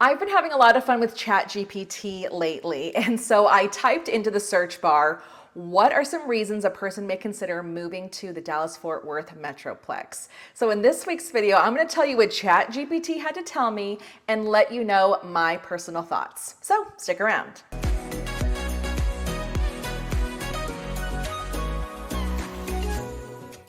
I've been having a lot of fun with Chat GPT lately, and so I typed into the search bar, what are some reasons a person may consider moving to the Dallas-Fort Worth Metroplex? So in this week's video, I'm going to tell you what Chat GPT had to tell me and let you know my personal thoughts. So stick around.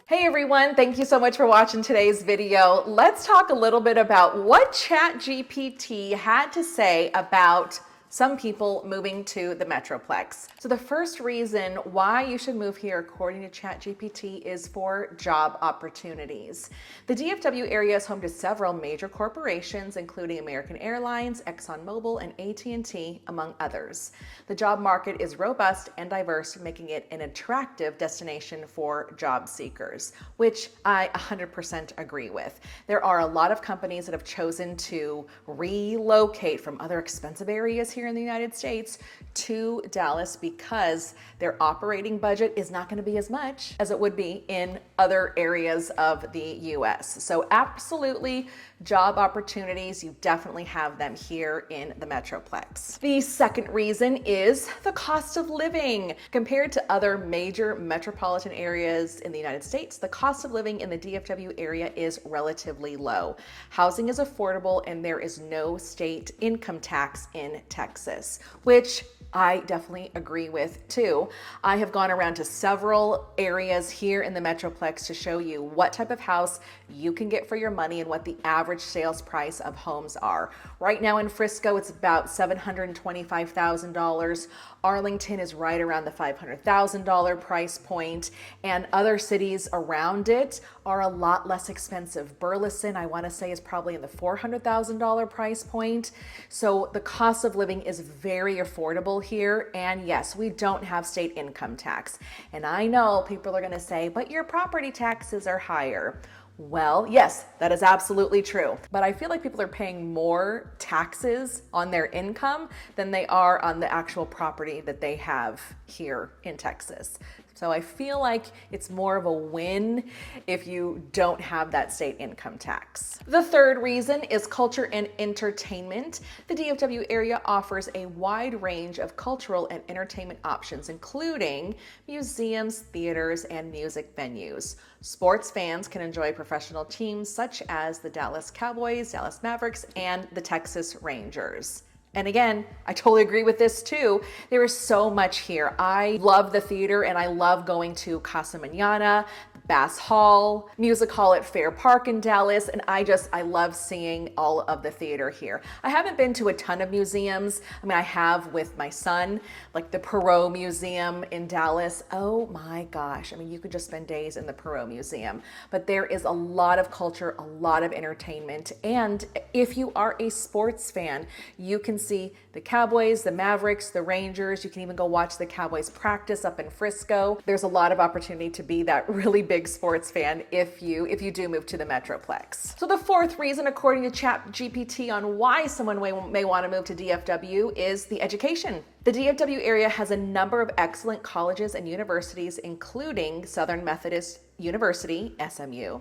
Hey everyone, thank you so much for watching today's video. Let's talk a little bit about what Chat GPT had to say about some people moving to the Metroplex. So the first reason why you should move here, according to ChatGPT, is for job opportunities. The DFW area is home to several major corporations, including American Airlines, ExxonMobil, and AT&T, among others. The job market is robust and diverse, making it an attractive destination for job seekers, which I 100% agree with. There are a lot of companies that have chosen to relocate from other expensive areas here in the United States to Dallas because their operating budget is not going to be as much as it would be in other areas of the US. So absolutely, job opportunities, you definitely have them here in the Metroplex. The second reason is the cost of living. Compared to other major metropolitan areas in the United States, the cost of living in the DFW area is relatively low. Housing is affordable and there is no state income tax in Texas, which I definitely agree with too. I have gone around to several areas here in the Metroplex to show you what type of house you can get for your money and what the average sales price of homes are. Right now in Frisco, it's about $725,000. Arlington is right around the $500,000 price point, and other cities around it are a lot less expensive. Burleson, I want to say, is probably in the $400,000 price point. So the cost of living is very affordable here. And yes, we don't have state income tax. And I know people are going to say, but your property taxes are higher. Well, yes, that is absolutely true. But I feel like people are paying more taxes on their income than they are on the actual property that they have here in Texas. So I feel like it's more of a win if you don't have that state income tax. The third reason is culture and entertainment. The DFW area offers a wide range of cultural and entertainment options, including museums, theaters, and music venues. Sports fans can enjoy professional teams such as the Dallas Cowboys, Dallas Mavericks, and the Texas Rangers. And again, I totally agree with this too. There is so much here. I love the theater and I love going to Casa Mañana, Bass Hall, Music Hall at Fair Park in Dallas, and I love seeing all of the theater here. I haven't been to a ton of museums. I mean, I have with my son, like the Perot Museum in Dallas. Oh my gosh. I mean, you could just spend days in the Perot Museum. But there is a lot of culture, a lot of entertainment. And if you are a sports fan, you can see the Cowboys, the Mavericks, the Rangers. You can even go watch the Cowboys practice up in Frisco. There's a lot of opportunity to be that really big sports fan if you do move to the Metroplex. So the fourth reason, according to ChatGPT, on why someone may want to move to DFW is the education. The DFW area has a number of excellent colleges and universities, including Southern Methodist University, SMU,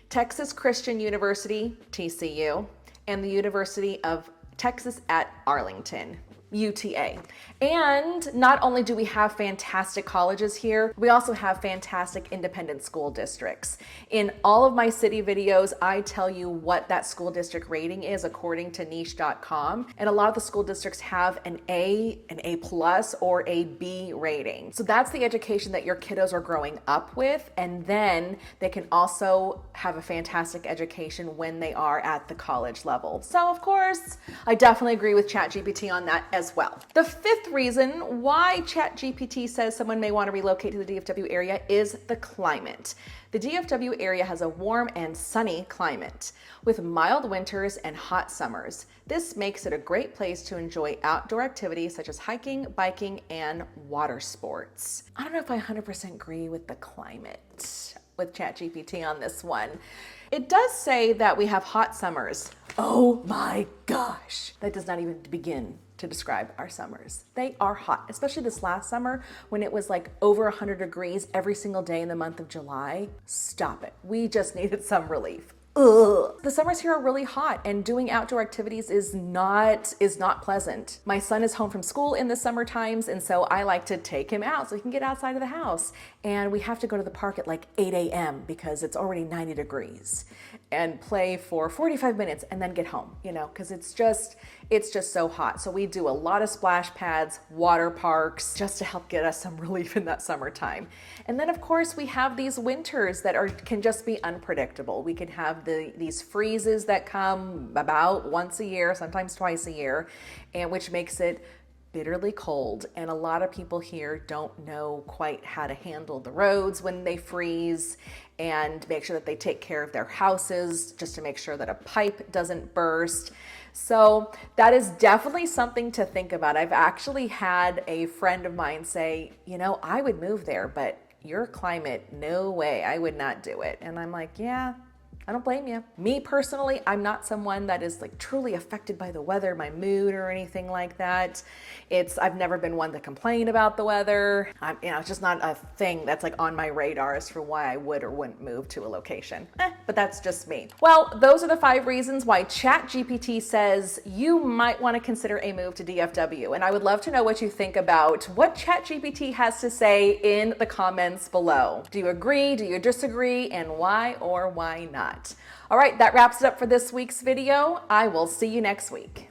Texas Christian University, TCU, and the University of Texas at Arlington, UTA. And not only do we have fantastic colleges here, we also have fantastic independent school districts. In all of my city videos, I tell you what that school district rating is according to niche.com. And a lot of the school districts have an A plus, or a B rating. So that's the education that your kiddos are growing up with. And then they can also have a fantastic education when they are at the college level. So of course, I definitely agree with ChatGPT on that as well. The fifth reason why ChatGPT says someone may want to relocate to the DFW area is the climate. The DFW area has a warm and sunny climate with mild winters and hot summers. This makes it a great place to enjoy outdoor activities such as hiking, biking, and water sports. I don't know if I 100% agree with the climate with ChatGPT on this one. It does say that we have hot summers. Oh my gosh, that does not even begin to describe our summers. They are hot, especially this last summer when it was like over 100 degrees every single day in the month of July. Stop it. We just needed some relief. Ugh. The summers here are really hot, and doing outdoor activities is not pleasant. My son is home from school in the summer times, and so I like to take him out so he can get outside of the house. And we have to go to the park at like 8 a.m. because it's already 90 degrees, and play for 45 minutes and then get home, because it's just so hot. So we do a lot of splash pads, water parks, just to help get us some relief in that summertime. And then of course we have these winters that can just be unpredictable. We can have these freezes that come about once a year, sometimes twice a year, and which makes it bitterly cold. And a lot of people here don't know quite how to handle the roads when they freeze, and make sure that they take care of their houses just to make sure that a pipe doesn't burst. So that is definitely something to think about. I've actually had a friend of mine say, I would move there, but your climate, no way, I would not do it. And I'm like, yeah, I don't blame you. Me personally, I'm not someone that is like truly affected by the weather, my mood or anything like that. I've never been one to complain about the weather. It's just not a thing that's like on my radar as for why I would or wouldn't move to a location. But that's just me. Well, those are the 5 reasons why Chat GPT says you might want to consider a move to DFW. And I would love to know what you think about what Chat GPT has to say in the comments below. Do you agree? Do you disagree? And why or why not? All right, that wraps it up for this week's video. I will see you next week.